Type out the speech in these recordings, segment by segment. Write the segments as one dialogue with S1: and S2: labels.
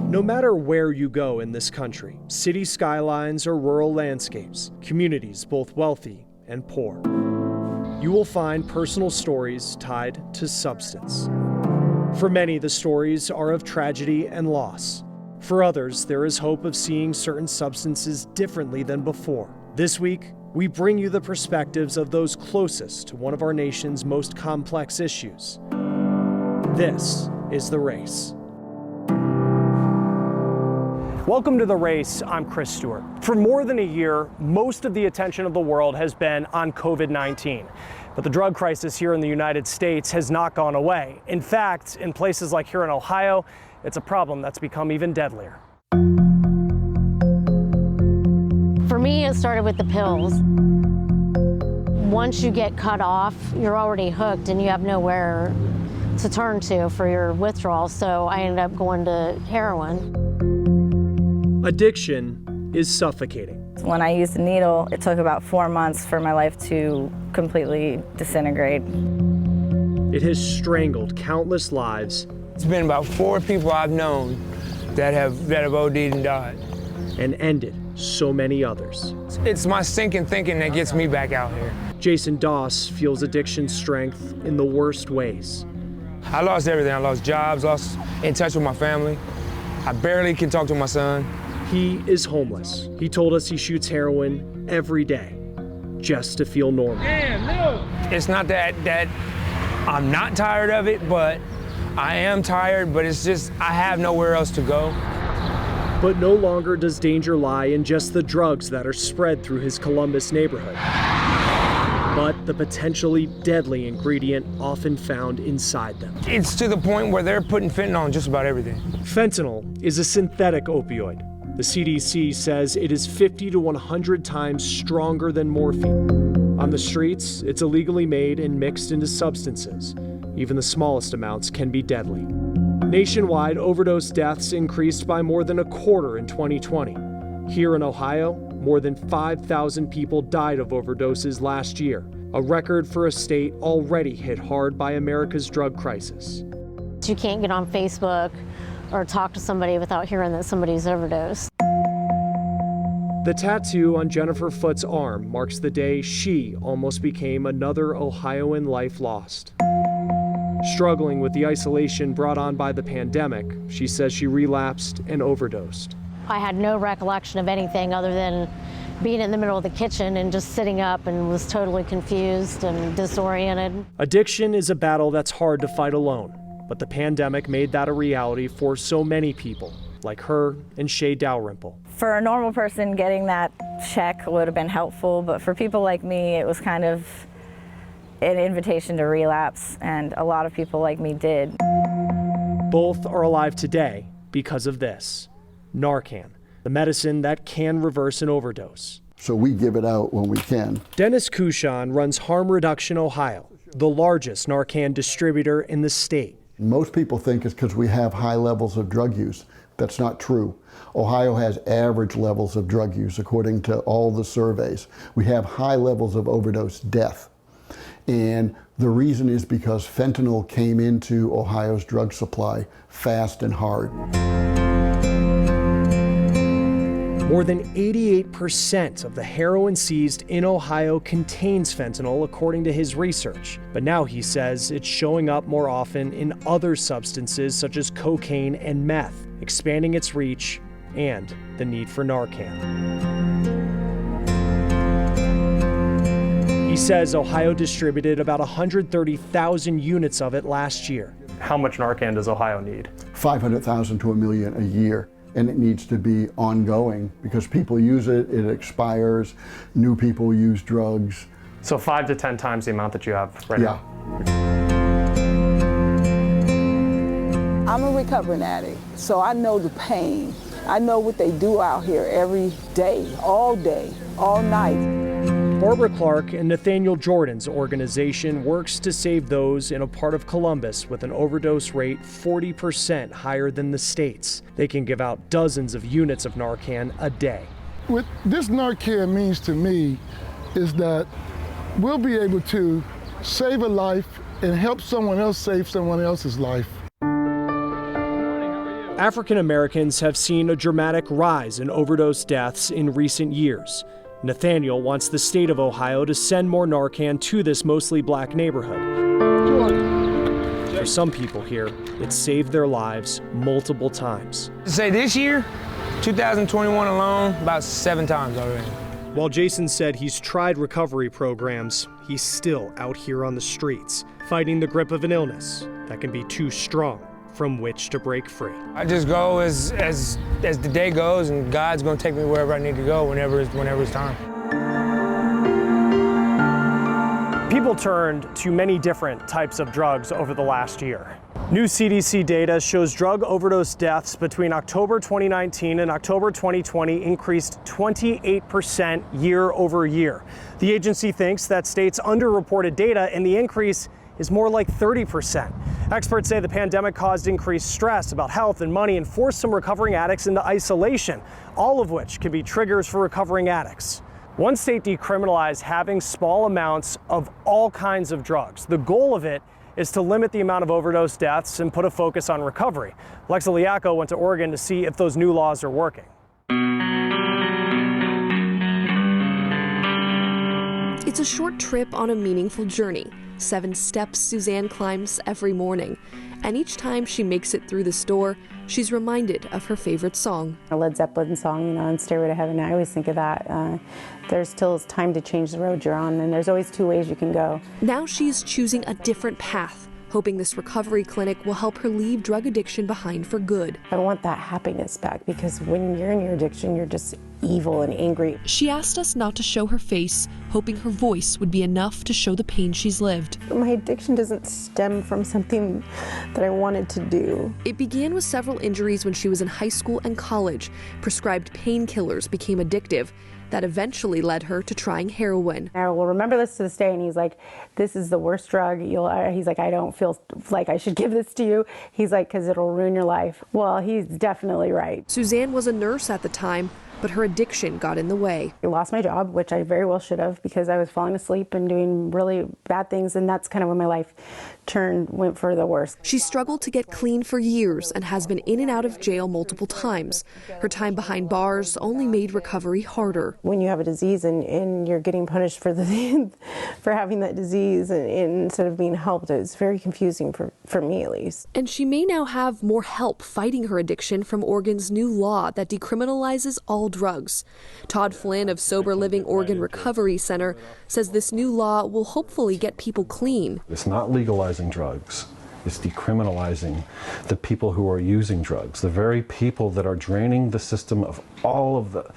S1: No matter where you go in this country, city skylines or rural landscapes, communities both wealthy and poor, you will find personal stories tied to substance. For many, the stories are of tragedy and loss. For others, there is hope of seeing certain substances differently than before. This week, we bring you the perspectives of those closest to one of our nation's most complex issues. This is The Race. Welcome to The Race. I'm Chris Stewart. For more than a year, most of the attention of the world has been on COVID-19. But the drug crisis here in the United States has not gone away. In fact, in places like here in Ohio, it's a problem that's become even deadlier.
S2: For me, it started with the pills. Once you get cut off, you're already hooked and you have nowhere to turn to for your withdrawal, so I ended up going to heroin.
S1: Addiction is suffocating.
S3: When I used a needle, it took about 4 months for my life to completely disintegrate.
S1: It has strangled countless lives.
S4: It's been about 4 people I've known that have OD'd and died.
S1: And ended so many others.
S4: It's my sinking thinking that gets me back out here.
S1: Jason Doss feels addiction's strength in the worst ways.
S4: I lost everything. I lost jobs, lost in touch with my family. I barely can talk to my son.
S1: He is homeless. He told us he shoots heroin every day just to feel normal.
S4: Damn, no. It's not that I'm not tired of it, but I am tired, but it's just I have nowhere else to go.
S1: But no longer does danger lie in just the drugs that are spread through his Columbus neighborhood, but the potentially deadly ingredient often found inside them.
S4: It's to the point where they're putting fentanyl on just about everything.
S1: Fentanyl is a synthetic opioid. The CDC says it is 50 to 100 times stronger than morphine. On the streets, it's illegally made and mixed into substances. Even the smallest amounts can be deadly. Nationwide, overdose deaths increased by more than a quarter in 2020. Here in Ohio, more than 5,000 people died of overdoses last year, a record for a state already hit hard by America's drug crisis.
S2: You can't get on Facebook or talk to somebody without hearing that somebody's overdosed.
S1: The tattoo on Jennifer Foot's arm marks the day she almost became another Ohioan life lost. Struggling with the isolation brought on by the pandemic, she says she relapsed and overdosed.
S2: I had no recollection of anything other than being in the middle of the kitchen and just sitting up and was totally confused and disoriented.
S1: Addiction is a battle that's hard to fight alone, but the pandemic made that a reality for so many people, like her and Shay Dalrymple.
S3: For a normal person, getting that check would have been helpful, but for people like me, it was kind of an invitation to relapse, and a lot of people like me did.
S1: Both are alive today because of this. Narcan, the medicine that can reverse an overdose.
S5: So we give it out when we can.
S1: Dennis Kushon runs Harm Reduction Ohio, the largest Narcan distributor in the state.
S5: Most people think it's because we have high levels of drug use. That's not true. Ohio has average levels of drug use according to all the surveys. We have high levels of overdose death. And the reason is because fentanyl came into Ohio's drug supply fast and hard.
S1: More than 88% of the heroin seized in Ohio contains fentanyl, according to his research. But now he says it's showing up more often in other substances such as cocaine and meth, expanding its reach and the need for Narcan. He says Ohio distributed about 130,000 units of it last year. How much Narcan does Ohio need?
S5: 500,000 to 1 million a year. And it needs to be ongoing because people use it, it expires, new people use drugs.
S1: So 5 to 10 times the amount that you have right now?
S6: I'm a recovering addict, so I know the pain. I know what they do out here every day, all night.
S1: Barbara Clark and Nathaniel Jordan's organization works to save those in a part of Columbus with an overdose rate 40% higher than the state's. They can give out dozens of units of Narcan a day.
S7: What this Narcan means to me is that we'll be able to save a life and help someone else save someone else's life.
S1: African Americans have seen a dramatic rise in overdose deaths in recent years. Nathaniel wants the state of Ohio to send more Narcan to this mostly black neighborhood. For some people here, it saved their lives multiple times.
S4: Say this year, 2021 alone, about 7 times already.
S1: While Jason said he's tried recovery programs, he's still out here on the streets, fighting the grip of an illness that can be too strong from which to break free.
S4: I just go as the day goes, and God's gonna take me wherever I need to go whenever it's time.
S1: People turned to many different types of drugs over the last year. New CDC data shows drug overdose deaths between October 2019 and October 2020 increased 28% year over year. The agency thinks that states underreported data, and the increase is more like 30%. Experts say the pandemic caused increased stress about health and money and forced some recovering addicts into isolation, all of which can be triggers for recovering addicts. One state decriminalized having small amounts of all kinds of drugs. The goal of it is to limit the amount of overdose deaths and put a focus on recovery. Alexa Liacko went to Oregon to see if those new laws are working.
S8: It's a short trip on a meaningful journey. 7 steps Suzanne climbs every morning. And each time she makes it through the store, she's reminded of her favorite song.
S9: A Led Zeppelin song, and Stairway to Heaven. I always think of that. There's still time to change the road you're on, and there's always 2 ways you can go.
S8: Now she's choosing a different path, hoping this recovery clinic will help her leave drug addiction behind for good.
S9: I want that happiness back, because when you're in your addiction, you're just evil and angry.
S8: She asked us not to show her face, hoping her voice would be enough to show the pain she's lived.
S9: My addiction doesn't stem from something that I wanted to do.
S8: It began with several injuries when she was in high school and college. Prescribed painkillers became addictive. That eventually led her to trying heroin.
S9: I will remember this to this day, and he's like, this is the worst drug. He's like, I don't feel like I should give this to you. He's like, because it'll ruin your life. Well, he's definitely right.
S8: Suzanne was a nurse at the time, but her addiction got in the way.
S9: I lost my job, which I very well should have, because I was falling asleep and doing really bad things, and that's kind of when my life went for the worse.
S8: She struggled to get clean for years and has been in and out of jail multiple times. Her time behind bars only made recovery harder.
S9: When you have a disease and you're getting punished for for having that disease and instead of being helped, it's very confusing for me at least.
S8: And she may now have more help fighting her addiction from Oregon's new law that decriminalizes all drugs. Todd Flynn of Sober Living Oregon Recovery Center says this new law will hopefully get people clean.
S10: It's not legalizing drugs. It's decriminalizing the people who are using drugs, the very people that are draining the system of all of the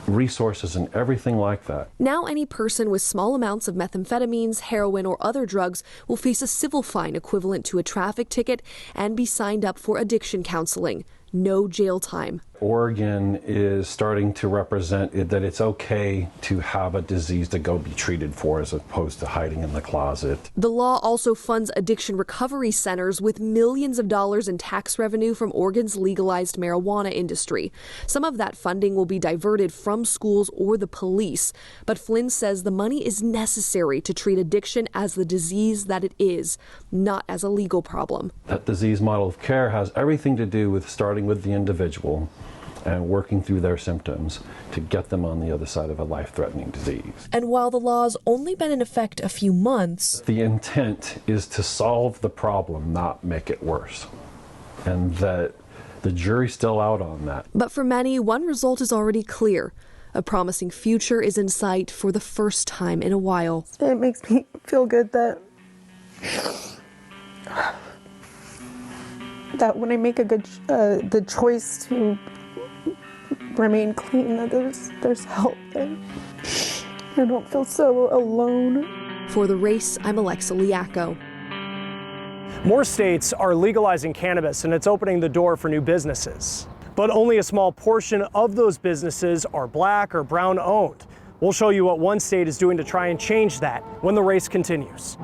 S10: resources and everything like that.
S8: Now any person with small amounts of methamphetamines, heroin, or other drugs will face a civil fine equivalent to a traffic ticket and be signed up for addiction counseling. No jail time.
S10: Oregon is starting to represent that it's okay to have a disease to go be treated for as opposed to hiding in the closet.
S8: The law also funds addiction recovery centers with millions of dollars in tax revenue from Oregon's legalized marijuana industry. Some of that funding will be diverted from schools or the police, but Flynn says the money is necessary to treat addiction as the disease that it is, not as a legal problem.
S10: That disease model of care has everything to do with starting with the individual and working through their symptoms to get them on the other side of a life-threatening disease.
S8: And while the law's only been in effect a few months,
S10: the intent is to solve the problem, not make it worse. And that the jury's still out on that.
S8: But for many, one result is already clear. A promising future is in sight for the first time in a while.
S9: It makes me feel good that when I make the choice to remain clean, that there's help there. I don't feel so alone.
S8: For The Race, I'm Alexa Liacko.
S1: More states are legalizing cannabis, and it's opening the door for new businesses. But only a small portion of those businesses are black or brown owned. We'll show you what one state is doing to try and change that when The Race continues.